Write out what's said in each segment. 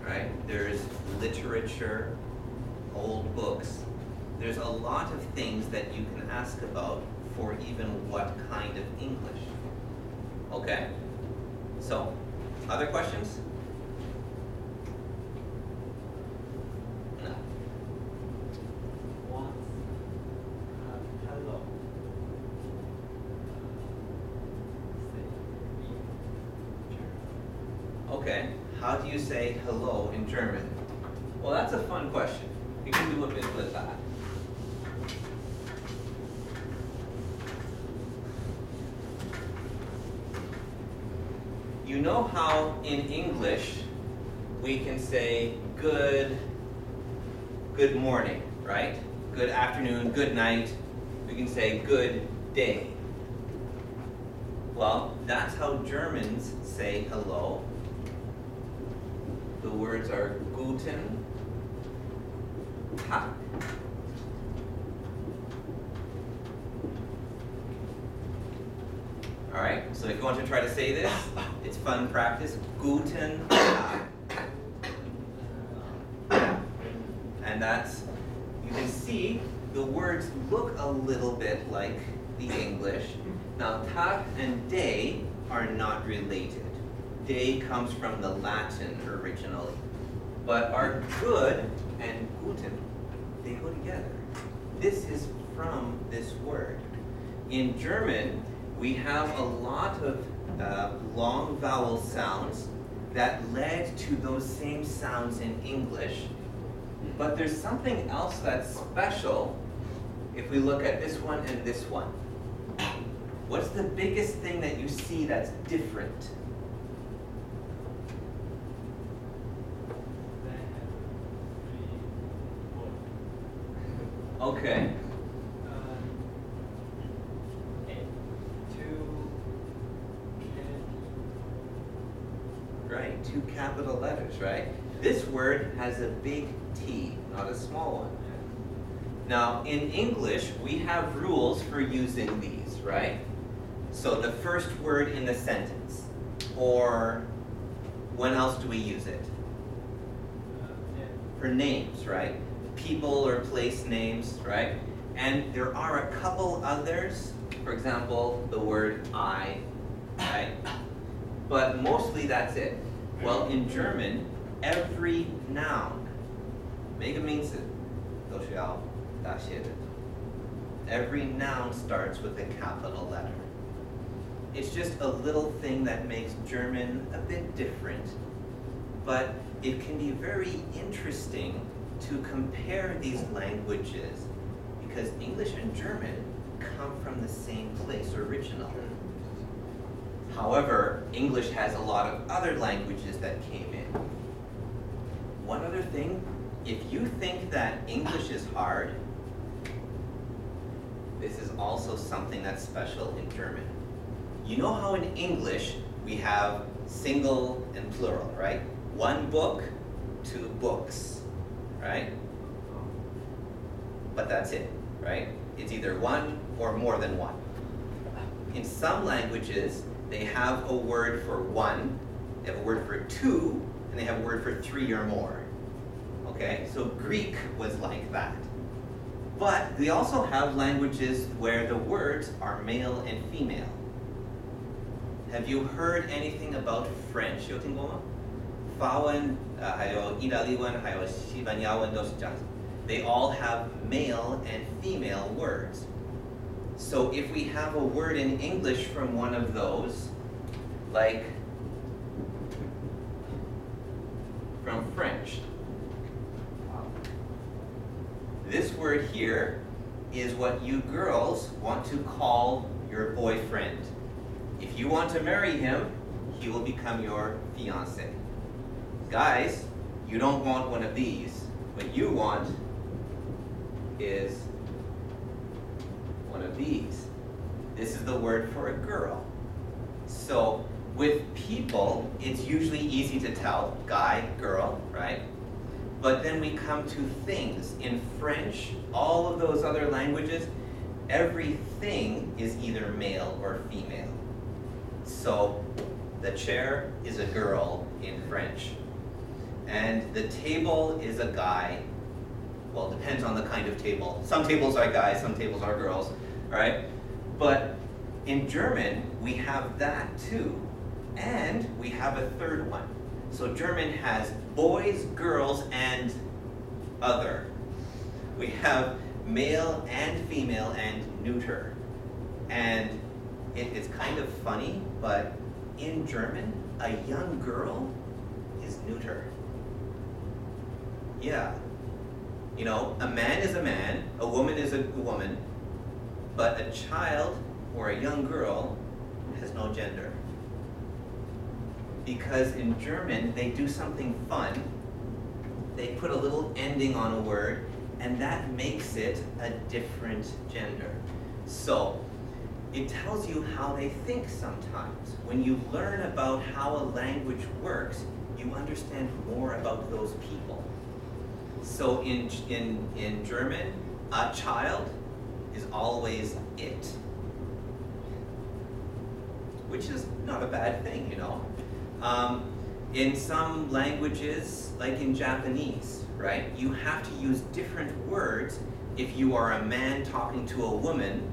right? There's literature, old books. There's a lot of things that you can ask about for even what kind of English. Okay? So, other questions? No. Hello. Okay, how do you say hello in German? Well, that's a fun question. We can do a bit with that. You know how in English we can say good morning, right? Good afternoon, good night. We can say good day. Well, that's how Germans say hello. The words are guten Tag. All right, so if you want to try to say this, it's fun practice. Guten Tag. And that's, you can see the words look a little bit like the English. Now, Tag and day are not related. Day comes from the Latin originally. But our good and guten, they go together. This is from this word. In German, we have a lot of long vowel sounds that led to those same sounds in English. But there's something else that's special if we look at this one and this one. What's the biggest thing that you see that's different? Okay. Right, two capital letters, right? This word has a big T, not a small one. Now, in English, we have rules for using these, right? So the first word in the sentence, or when else do we use it? For names, right? People or place names, right? And there are a couple others, for example, the word I, right? But mostly that's it. Well, in German, every noun, 每个名词都是要大写的. Every noun starts with a capital letter. It's just a little thing that makes German a bit different, but it can be very interesting to compare these languages because English and German come from the same place originally. However, English has a lot of other languages that came in. One other thing, if you think that English is hard, this is also something that's special in German. You know how in English we have single and plural, right? One book, two books, right? But that's it, right? It's either one or more than one. In some languages, they have a word for one, they have a word for two, and they have a word for three or more. Okay, so Greek was like that. But we also have languages where the words are male and female. Have you heard anything about French? 有听过吗？法文，还有意大利文，还有西班牙文都是这样子。They all have male and female words. So if we have a word in English from one of those, like from French, this word here is what you girls want to call your boyfriend. If you want to marry him, he will become your fiancé. Guys, you don't want one of these. What you want is one of these. This is the word for a girl. So with people, it's usually easy to tell, guy, girl, right? But then we come to things. In French, all of those other languages, everything is either male or female. So the chair is a girl in French. And the table is a guy. Well, it depends on the kind of table. Some tables are guys, some tables are girls, all right? But in German, we have that too. And we have a third one. So German has boys, girls, and other. We have male and female and neuter. And it's kind of funny, but in German, a young girl is neuter. Yeah. You know, a man is a man, a woman is a woman, but a child or a young girl has no gender. Because in German, they do something fun. They put a little ending on a word, and that makes it a different gender. So, it tells you how they think sometimes. When you learn about how a language works, you understand more about those people. So in German, a child is always it, which is not a bad thing, you know. In some languages, like in Japanese, right, you have to use different words if you are a man talking to a woman,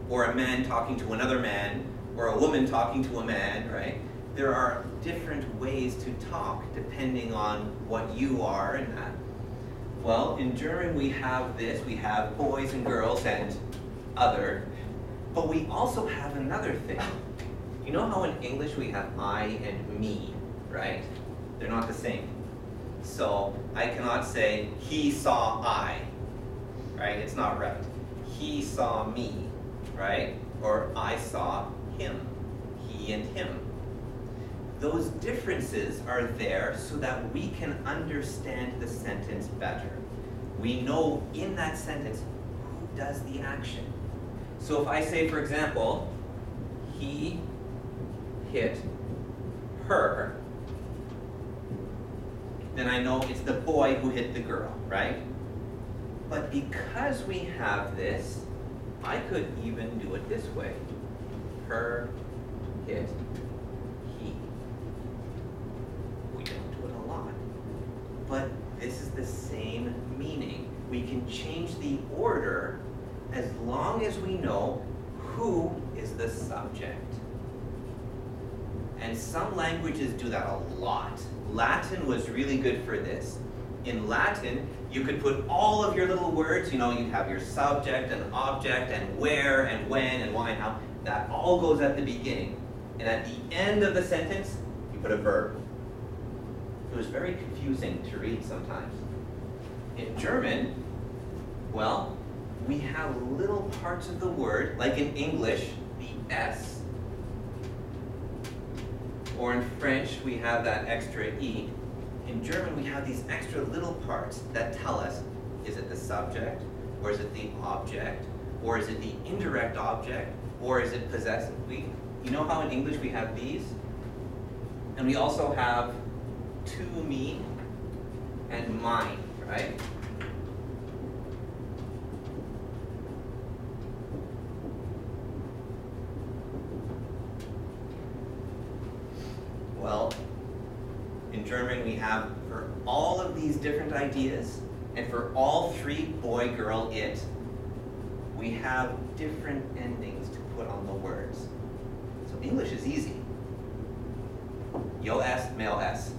or a man talking to another man, or a woman talking to a man, right? There are different ways to talk depending on what you are and that. Well, in German we have this, we have boys and girls and other, but we also have another thing. You know how in English we have I and me, right? They're not the same. So I cannot say, he saw I, right? It's not right. He saw me, right? Or I saw him, he and him. Those differences are there so that we can understand the sentence better. We know in that sentence who does the action. So if I say, for example, he hit her, then I know it's the boy who hit the girl, right? But because we have this, I could even do it this way. Her hit he. We don't do it a lot. But this is the same meaning. We can change the order as long as we know who is the subject. And some languages do that a lot. Latin was really good for this. In Latin, you could put all of your little words, you know, you'd have your subject and object and where and when and why and how. That all goes at the beginning. And at the end of the sentence, you put a verb. It was very confusing to read sometimes. In German, well, we have little parts of the word, like in English, the S. Or in French, we have that extra E. In German, we have these extra little parts that tell us, is it the subject, or is it the object, or is it the indirect object, or is it possessive? You know how in English we have these? And we also have to me and mine, right? Well, in German we have for all of these different ideas, and for all three, boy, girl, it, we have different endings to put on the words. So English is easy. Yo S, male S.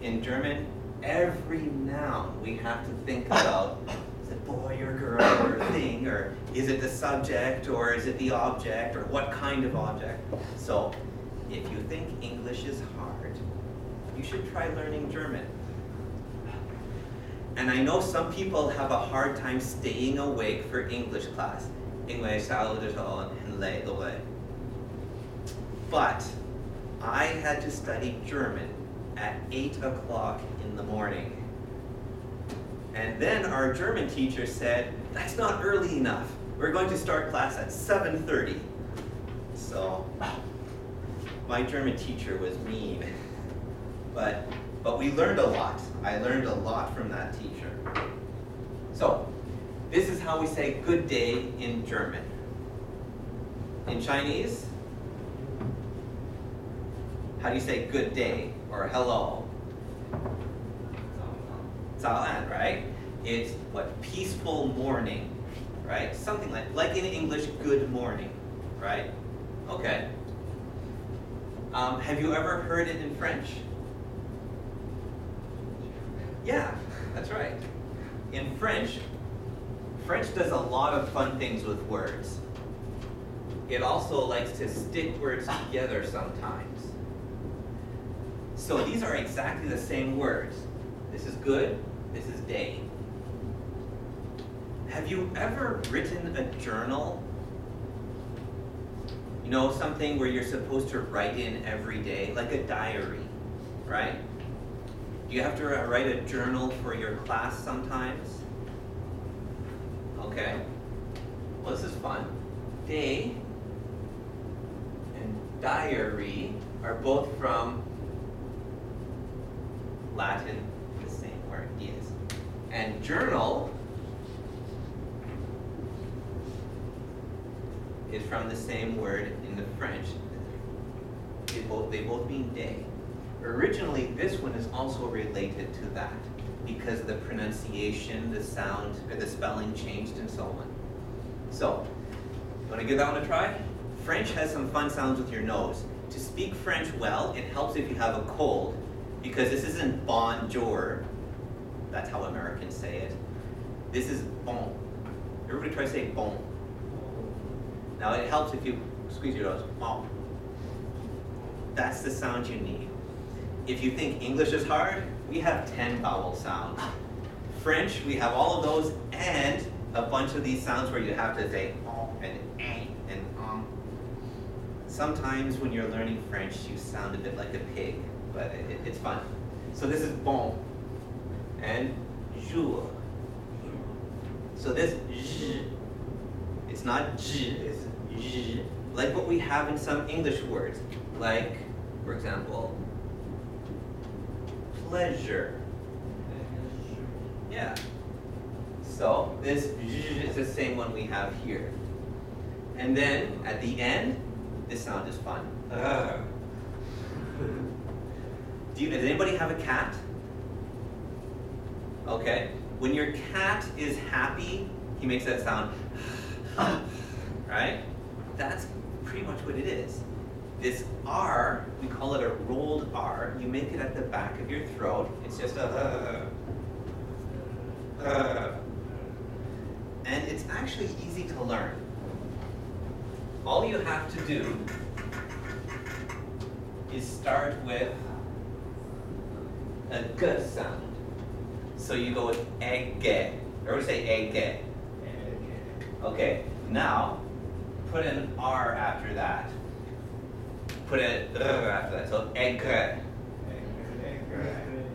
In German, every noun we have to think about, is it boy or girl or thing, or is it the subject, or is it the object, or what kind of object? So if you think English is hard, you should try learning German. And I know some people have a hard time staying awake for English class. 因为下午的时候很累，对不对？ But I had to study German at 8 o'clock in the morning. And then our German teacher said, that's not early enough. We're going to start class at 7:30. So my German teacher was mean. But we learned a lot. I learned a lot from that teacher. So this is how we say good day in German. In Chinese, 还 how do you say good day or hello? 早安, right? It's what? Peaceful morning, right? Something like in English, good morning, right? Okay. Have you ever heard it in French? Yeah, that's right. In French does a lot of fun things with words. It also likes to stick words together sometimes. So these are exactly the same words. This is good, this is day. Have you ever written a journal? You know, something where you're supposed to write in every day, like a diary, right? Do you have to write a journal for your class sometimes? Okay. Well, this is fun. Day and diary are both from Latin, the same word, yes. And journal is from the same word in the French. They both mean day. Originally, this one is also related to that because the pronunciation, the sound, or the spelling changed and so on. So, you want to give that one a try? French has some fun sounds with your nose. To speak French well, it helps if you have a cold because this isn't bonjour. That's how Americans say it. This is bon. Everybody try to say bon. Now it helps if you squeeze your nose. Bon. That's the sound you need. If you think English is hard, we have 10 vowel sounds. French, we have all of those and a bunch of these sounds where you have to say and and Sometimes when you're learning French, you sound a bit like a pig, but it's fun. So this is bon and jour. So this j, it's not j, it's j, like what we have in some English words, like, for example, pleasure. Yeah. So this j is the same one we have here. And then at the end, this sound is fun. Does anybody have a cat? Okay. When your cat is happy, he makes that sound, right? That's pretty much what it is. This R, we call it a rolled R. You make it at the back of your throat. It's just a and it's actually easy to learn. All you have to do is start with a G sound. So you go with egg. Everybody say egg. Okay, now put an R after that. Put an after that. So egg.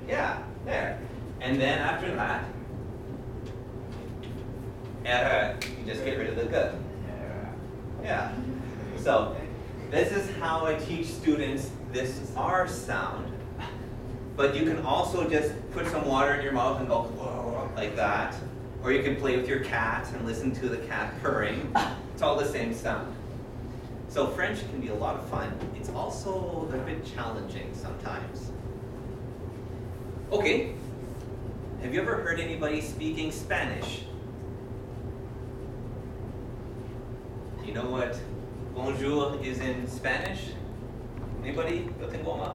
Yeah, there. And then after that, you just get rid of the G. Yeah. So this is how I teach students this R sound. But you can also just put some water in your mouth and go like that. Or you can play with your cat and listen to the cat purring. It's all the same sound. So French can be a lot of fun. It's also a bit challenging sometimes. Okay. Have you ever heard anybody speaking Spanish? Do you know what bonjour is in Spanish? Anybody? Yo tengo más.